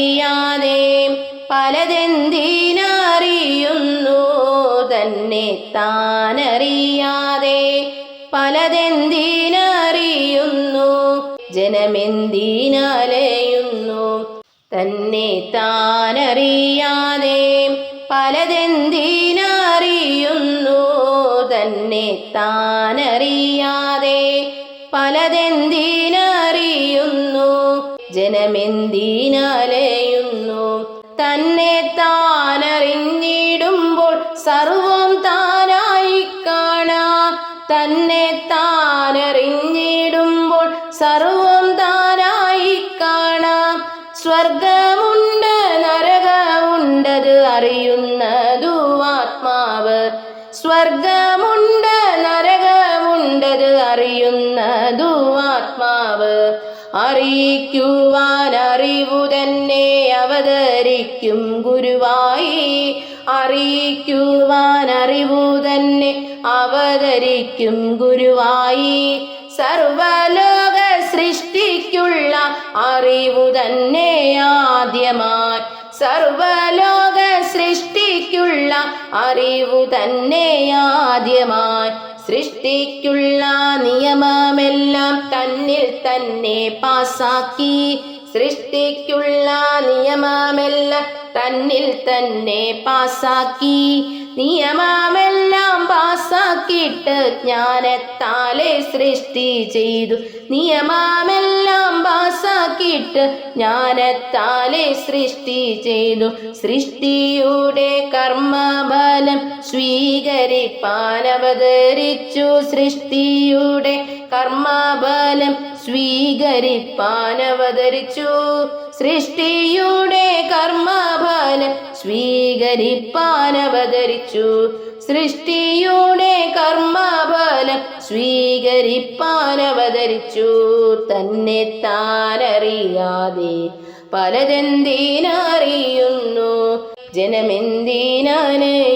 താനറിയാതെ പലതെന്തിനറിയുന്നു തന്നെ താനറിയാതെ പലതെന്തിനറിയുന്നു ജനമെന്തിനലയുന്നു തന്നെ താനറിയാതെ പലതെന്തിനറിയുന്നു തന്നെ താനറിയാതെ പലതെന്തിനറിയുന്നു ജനമെന്തിനലയുന്നു തന്നെ താനറിഞ്ഞിടുമ്പോൾ സർവം താനായി കാണാം തന്നെ താനറിഞ്ഞിടുമ്പോൾ സർവം താനായി കാണാം സ്വർഗമുണ്ട് നരകമുണ്ടത് അറിയുന്നതു ആത്മാവ് സ്വർഗമുണ്ട് നരകമുണ്ടത് അറിയുന്നതു ആത്മാവ് അറിയിക്കുവാൻ അറിവു തന്നെ അവതരിക്കും ഗുരുവായി അറിയിക്കുവാൻ അറിവു തന്നെ അവതരിക്കും ഗുരുവായി സർവലോക സൃഷ്ടിക്കുള്ള അറിവു തന്നെ ആദ്യമായി സർവലോക സൃഷ്ടിക്കുള്ള അറിവു തന്നെ ആദ്യമായി സൃഷ്ടിക്കുള്ള നിയമമെല്ലാം തന്നിൽ തന്നെ പാസാക്കി സൃഷ്ടിക്കുള്ള നിയമമെല്ലാം തന്നിൽ തന്നെ പാസാക്കി നിയമമെല്ലാം പാസാക്കിയിട്ട് ജ്ഞാനത്താലെ സൃഷ്ടി ചെയ്തു നിയമമെല്ലാം പാസാക്കിയിട്ട് ജ്ഞാനത്താലെ സൃഷ്ടി ചെയ്തു സൃഷ്ടിയുടെ കർമ്മഫലം സ്വീകരിപ്പാൻ അവതരിച്ചു സൃഷ്ടിയുടെ കർമ്മഫലം സ്വീകരിപ്പാൻ അവതരിച്ചു സൃഷ്ടിയുടെ കർമ്മഫലം സ്വീകരിപ്പാൻ അവതരിച്ചു സൃഷ്ടിയുടെ കർമ്മഫലം സ്വീകരിപ്പാൻ അവതരിച്ചു തന്നെ താനറിയാതെ പലതെന്തിനറിയുന്നു ജനമെന്തിനലയുന്നു